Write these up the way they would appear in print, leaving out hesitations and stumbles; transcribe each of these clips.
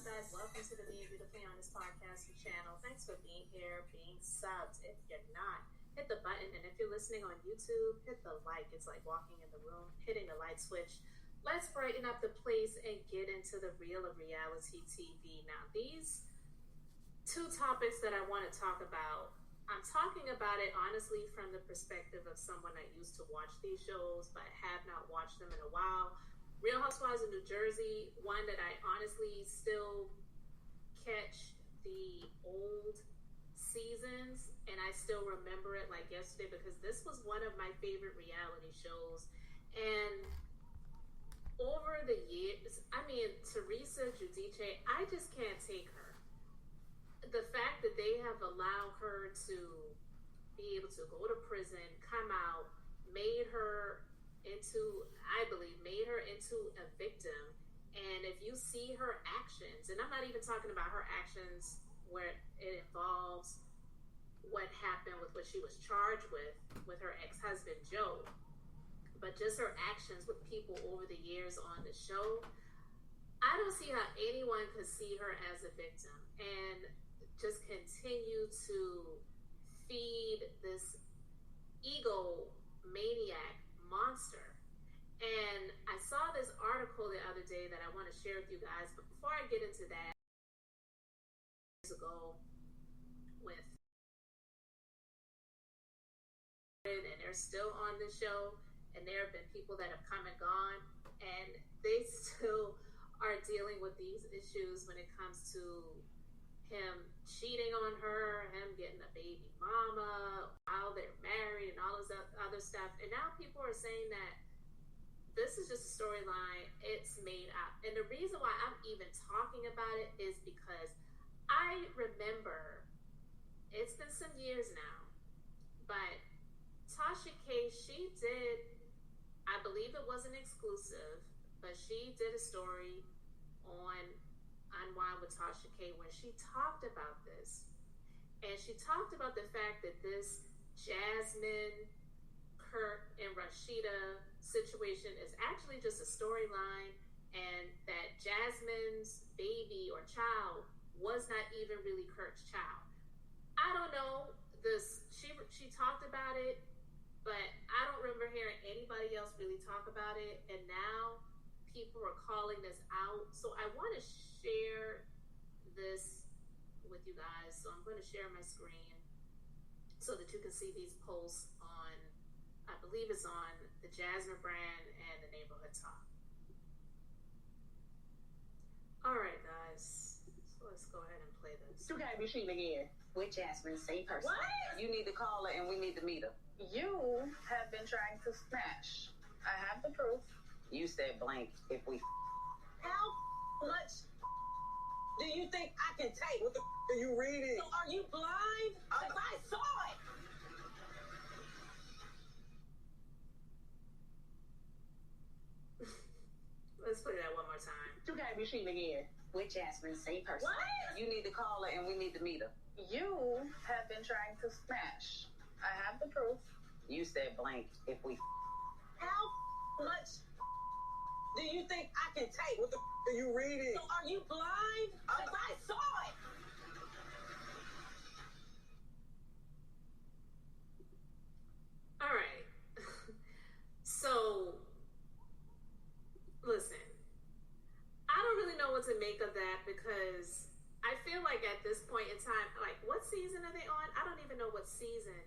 guys? Welcome to the Being Beautifully Honest podcast channel. Thanks for being here, being subbed. If you're not, hit the button. And if you're listening on YouTube, hit the like. It's like walking in the room, hitting the light switch. Let's brighten up the place and get into the real of reality TV. Now, these two topics that I want to talk about, I'm talking about it honestly from the perspective of someone that used to watch these shows but have not watched them in a while. Real Housewives of New Jersey, one that I honestly still catch the old seasons and I still remember it like yesterday because this was one of my favorite reality shows. And over the years, I mean, Teresa Giudice, I just can't take her. The fact that they have allowed her to be able to go to prison, come out, made her into a victim. And if you see her actions, and I'm not even talking about her actions where it involves what happened with what she was charged with her ex-husband Joe, but just her actions with people over the years on the show, I don't see how anyone could see her as a victim and just continue to feed this ego maniac monster. And I saw this article the other day that I want to share with you guys, but before I get into that, years ago with, and they're still on the show, and there have been people that have come and gone, and they still are dealing with these issues when it comes to him cheating on her, him getting a baby mama, while they're married, and all this other stuff. And now people are saying that this is just a storyline, it's made up. And the reason why I'm even talking about it is because I remember, it's been some years now, but Tasha K, she did, I believe it wasn't exclusive, but she did a story on Unwild with Tasha K where she talked about this. And she talked about the fact that this Jasmine, Kirk, and Rasheeda situation is actually just a storyline, and that Jasmine's baby or child was not even really Kirk's child. I don't know. She talked about it, but I don't remember hearing anybody else really talk about it. And now people are calling this out. So I want to share this with you guys. So I'm going to share my screen so that you can see these posts on, I believe it's on the Jasmine brand and the Neighborhood Talk. All right, guys. So let's go ahead and play this. You got Rasheeda again. With Jasmine, same person. What? You need to call her and we need to meet her. You have been trying to smash. I have the proof. You said blank if we. How much do you think I can take? What the are you reading? So are you blind? Because I saw it. Let's play that one more time. You got Rasheeda again. With Jasmine, same person. What? You need to call her and we need to meet her. You have been trying to smash. I have the proof. You said blank if we. How much do you think I can take? What the are you reading? So are you blind? Because I saw it. All right. So, listen, I don't really know what to make of that because I feel like at this point in time, like, what season are they on? I don't even know what season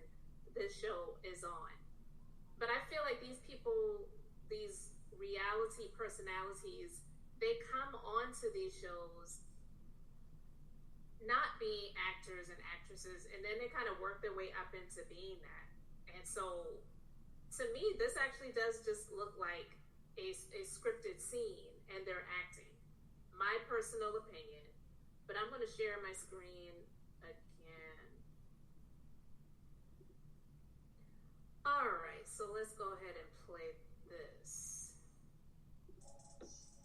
this show is on. But I feel like these people, these reality personalities, they come onto these shows not being actors and actresses, and then they kind of work their way up into being that. And so, to me, this actually does just look like a scripted scene, and they're acting. My personal opinion. But I'm going to share my screen again. All right, so let's go ahead and play this.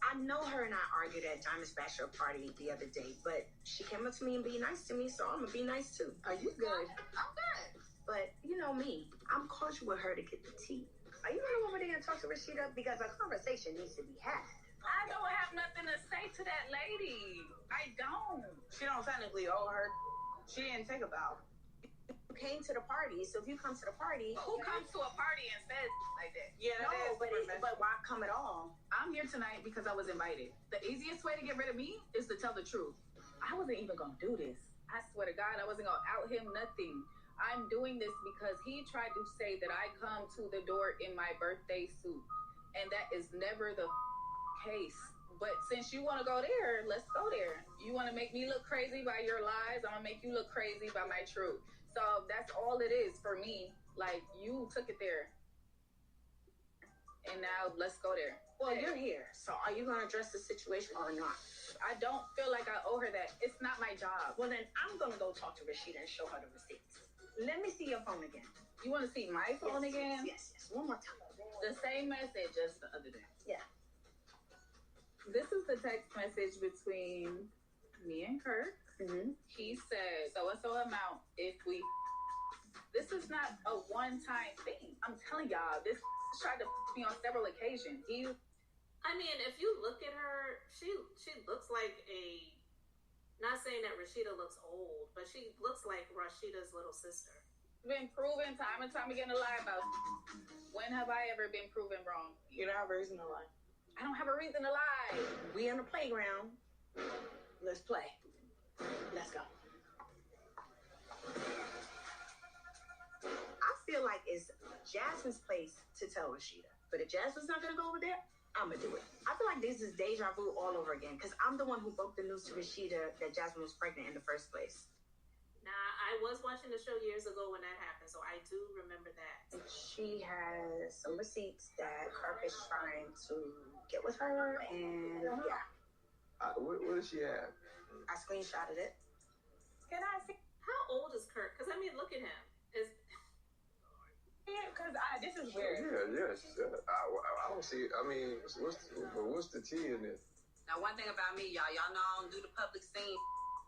I know her and I argued at Diamond's bachelor party the other day, but she came up to me and be nice to me, so I'm going to be nice too. Are you good? I'm good. But you know me, I'm cordial with her to get the tea. Are you going over there and talk to Rasheeda? Because a conversation needs to be had. I don't have nothing to say to that lady. Are I don't. She don't technically owe her. She didn't take a vow. You came to the party, so if you come to the party, Who comes to a party and says like that? Yeah, no, but why come at all? I'm here tonight because I was invited. The easiest way to get rid of me is to tell the truth. I wasn't even gonna do this. I swear to God, I wasn't gonna out him nothing. I'm doing this because he tried to say that I come to the door in my birthday suit, and that is never the case. But since you want to go there, let's go there. You want to make me look crazy by your lies, I'm gonna make you look crazy by my truth. So that's all it is for me. Like, you took it there, and now let's go there. Well, you're here, so are you going to address the situation or not? I don't feel like I owe her that. It's not my job. Well, then I'm going to go talk to Rasheeda and show her the receipts. Let me see your phone again. You want to see my phone again? Yes. One more time. The same message as the other day. Yeah. This is the text message between me and Kirk. Mm-hmm. He said, so amount if we... This is not a one-time thing. I'm telling y'all, this tried to me on several occasions. I mean, if you look at her, she looks like a... Not saying that Rasheeda looks old, but she looks like Rasheeda's little sister. Been proven time and time again to lie about. When have I ever been proven wrong? You don't have a reason to lie. I don't have a reason to lie. We on the playground. Let's play. Let's go. I feel like it's Jasmine's place to tell Rasheeda. But if Jasmine's not going to go over there, I'm going to do it. I feel like this is deja vu all over again because I'm the one who broke the news to Rasheeda that Jasmine was pregnant in the first place. Nah, I was watching the show years ago when that happened, so I do remember that. She has some receipts that Kirk is trying to get with her, and yeah. What does she have? I screenshotted it. Can I see? How old is Kirk? Because, I mean, look at him. Because this is weird. I don't see. I mean, what's the tea in this? Now, one thing about me, y'all know I don't do the public scene.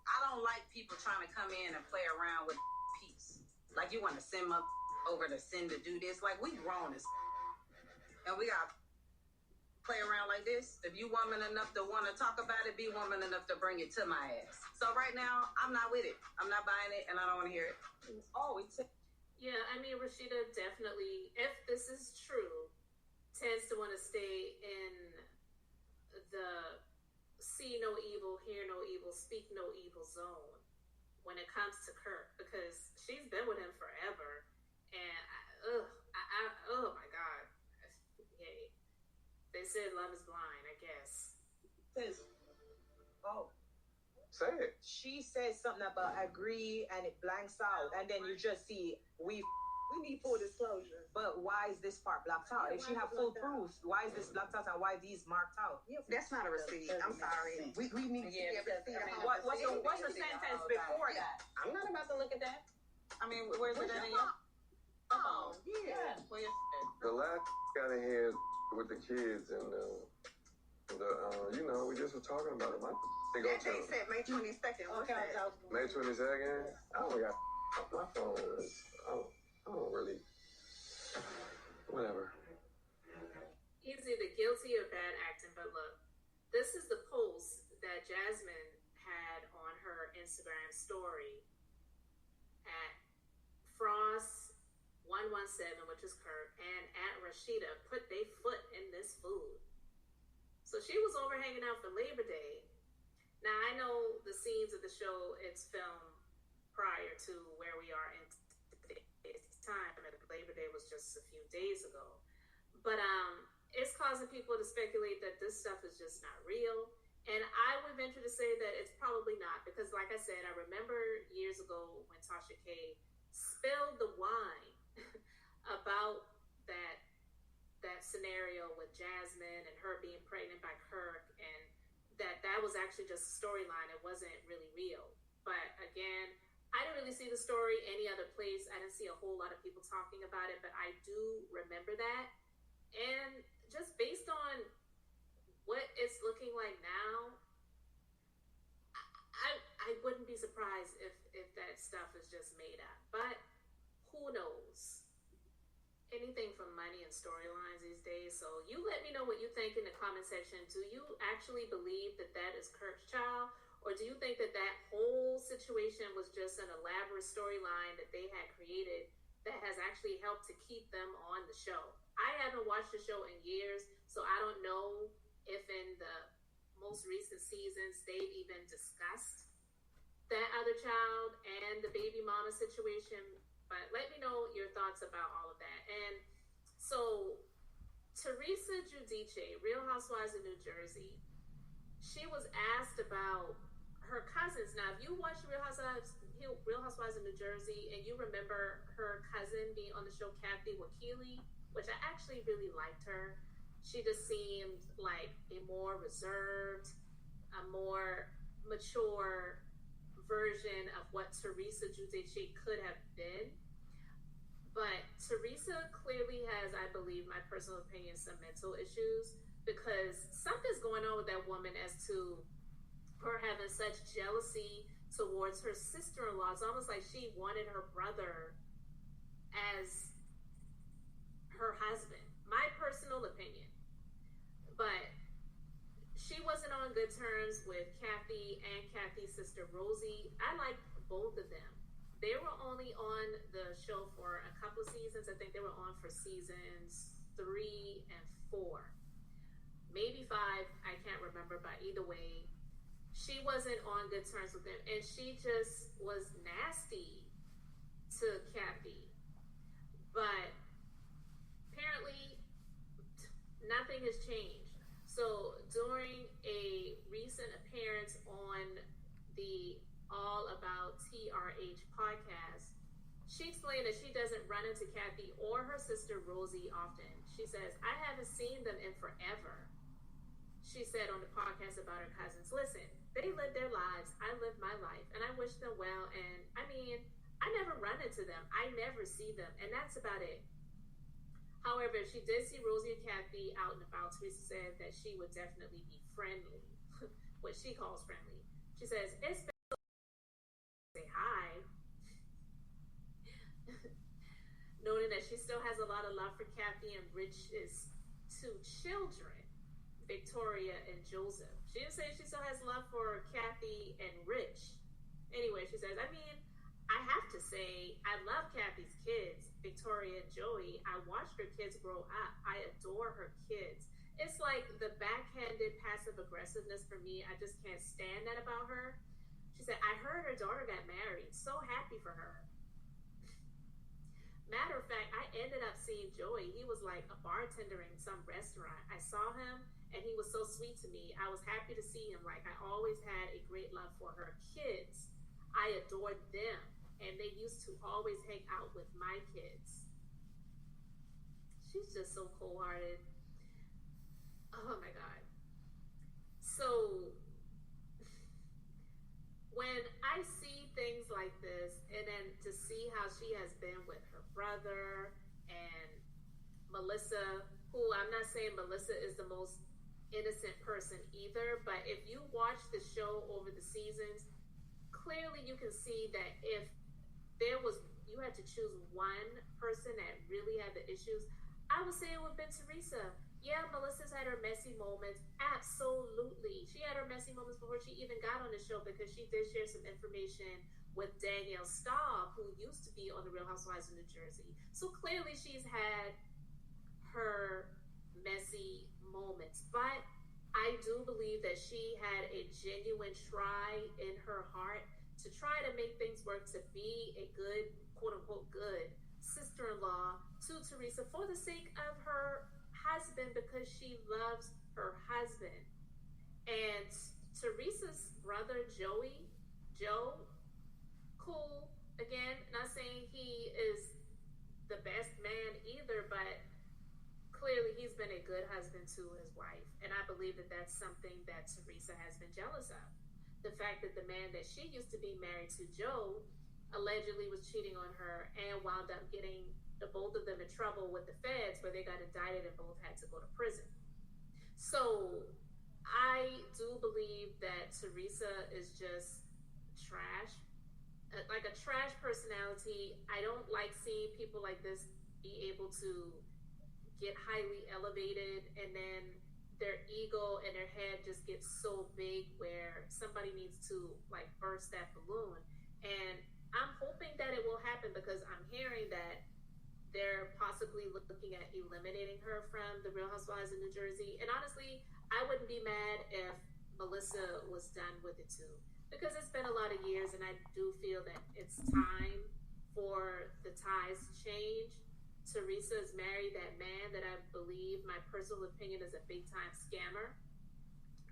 I don't like people trying to come in and play around with peace. Like, you want to send up over to send to do this. Like, we grown as and we got play around like this. If you woman enough to want to talk about it, be woman enough to bring it to my ass. So right now, I'm not with it. I'm not buying it, and I don't want to hear it. Oh, it's... Yeah, I mean, Rasheeda definitely, if this is true, tends to want to stay in the see no evil, hear no evil, speak no evil zone when it comes to Kirk, because she's been with him forever, and oh my God. Yay. They said love is blind, I guess. Oh. Say it. She says something about agree and it blanks out, and then you just see we need full disclosure. But why is this part blacked out? If she have full proof, why is this blacked out and why these marked out? That's not a receipt. I'm sorry. We need to see a receipt. What's the sentence before that? I'm not about to look at that. I mean, where's it in your... Oh, yeah. The last got in here with the kids and we just were talking about it. They said May 22nd. What's that? May 22nd? I don't got my phone. I don't really. Whatever. He's either guilty or bad acting, but look, this is the post that Jasmine had on her Instagram story at Frost117, which is Kirk, and at Rasheeda put their foot in this food. So she was over hanging out for Labor Day. Now, I know the scenes of the show, it's filmed prior to where we are in today's time, and Labor Day was just a few days ago. But it's causing people to speculate that this stuff is just not real. And I would venture to say that it's probably not, because like I said, I remember years ago when Tasha K spilled the wine about that scenario with Jasmine and her being pregnant by Kirk, and that was actually just a storyline. It wasn't really real. But again, I didn't really see the story any other place. I didn't see a whole lot of people talking about it, but I do remember that. And just based on what it's looking like now, I wouldn't be surprised if that stuff is just made up. But who knows? Anything from money and storylines these days. So you let me know what you think in the comment section. Do you actually believe that is Kirk's child? Or do you think that that whole situation was just an elaborate storyline that they had created that has actually helped to keep them on the show? I haven't watched the show in years, so I don't know if in the most recent seasons they've even discussed that other child and the baby mama situation. But let me know your thoughts about all of that. And so Teresa Giudice, Real Housewives of New Jersey, she was asked about her cousins. Now, if you watch Real Housewives of New Jersey and you remember her cousin being on the show, Kathy Wakili, which I actually really liked her. She just seemed like a more reserved, a more mature version of what Teresa Giudice could have been. But Teresa clearly has, I believe, my personal opinion, some mental issues, because something's going on with that woman as to her having such jealousy towards her sister-in-law. It's almost like she wanted her brother as her husband. My personal opinion. But she wasn't on good terms with Kathy and Kathy's sister Rosie. I liked both of them. They were only on the show for a couple of seasons. I think they were on for seasons 3 and 4. Maybe 5, I can't remember, but either way, she wasn't on good terms with them, and she just was nasty to Kathy. But apparently, nothing has changed. So during a recent appearance on the All About TRH podcast, she explained that she doesn't run into Kathy or her sister Rosie often. She says, I haven't seen them in forever. She said on the podcast about her cousins, listen, they live their lives, I live my life, and I wish them well, and I mean, I never run into them, I never see them, and that's about it. However, if she did see Rosie and Kathy out and about, Teresa said that she would definitely be friendly, what she calls friendly. She says, it's been say hi, noting that she still has a lot of love for Kathy and Rich's 2 children, Victoria and Joseph. She didn't say she still has love for Kathy and Rich. Anyway, she says, I mean, I have to say, I love Kathy's kids, Victoria and Joey. I watched her kids grow up. I adore her kids. It's like the backhanded passive aggressiveness for me. I just can't stand that about her. She said, I heard her daughter got married. So happy for her. Matter of fact, I ended up seeing Joey. He was like a bartender in some restaurant. I saw him and he was so sweet to me. I was happy to see him. Like, I always had a great love for her kids. I adored them. And they used to always hang out with my kids. She's just so cold-hearted. Oh my God. So when I see things like this, and then to see how she has been with her brother and Melissa, who I'm not saying Melissa is the most innocent person either, but if you watch the show over the seasons, clearly you can see that if you had to choose one person that really had the issues, I would say it would have been Teresa. Yeah, Melissa's had her messy moments. Absolutely. She had her messy moments before she even got on the show, because she did share some information with Danielle Staub, who used to be on the Real Housewives of New Jersey. So clearly she's had her messy moments. But I do believe that she had a genuine try in her heart to try to make things work, to be a good, quote-unquote, good sister-in-law to Teresa for the sake of her husband, because she loves her husband. And Teresa's brother, Joe, cool. Again, not saying he is the best man either, but clearly he's been a good husband to his wife. And I believe that that's something that Teresa has been jealous of. The fact that the man that she used to be married to, Joe, allegedly was cheating on her and wound up getting the both of them in trouble with the feds, where they got indicted and both had to go to prison. So I do believe that Teresa is just trash, like a trash personality. I don't like seeing people like this be able to get highly elevated and then their ego and their head just gets so big where somebody needs to like burst that balloon. And I'm hoping that it will happen because I'm hearing that they're possibly looking at eliminating her from the Real Housewives of New Jersey. And honestly, I wouldn't be mad if Melissa was done with it too, because it's been a lot of years and I do feel that it's time for the ties to change. Teresa has married that man that I believe, my personal opinion, is a big time scammer.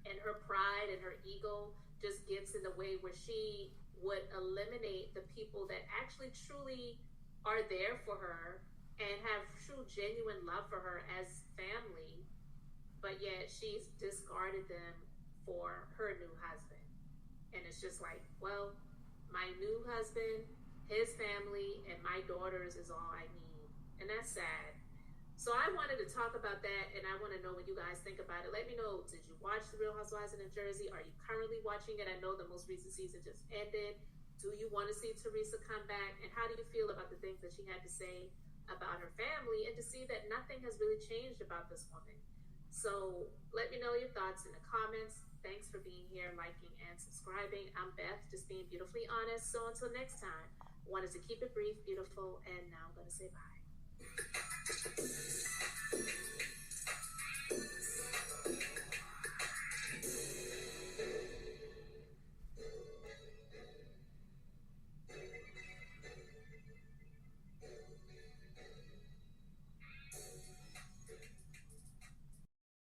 And her pride and her ego just gets in the way where she would eliminate the people that actually truly are there for her and have true genuine love for her as family, but yet she's discarded them for her new husband. And it's just like, well, my new husband, his family, and my daughters is all I need. And that's sad. So I wanted to talk about that, and I want to know what you guys think about it. Let me know, did you watch The Real Housewives of New Jersey? Are you currently watching it? I know the most recent season just ended. Do you want to see Teresa come back? And how do you feel about the things that she had to say about her family, and to see that nothing has really changed about this woman? So let me know your thoughts in the comments. Thanks for being here, liking and subscribing. I'm Beth, just being beautifully honest. So until next time, wanted to keep it brief, beautiful, and now I'm going to say bye.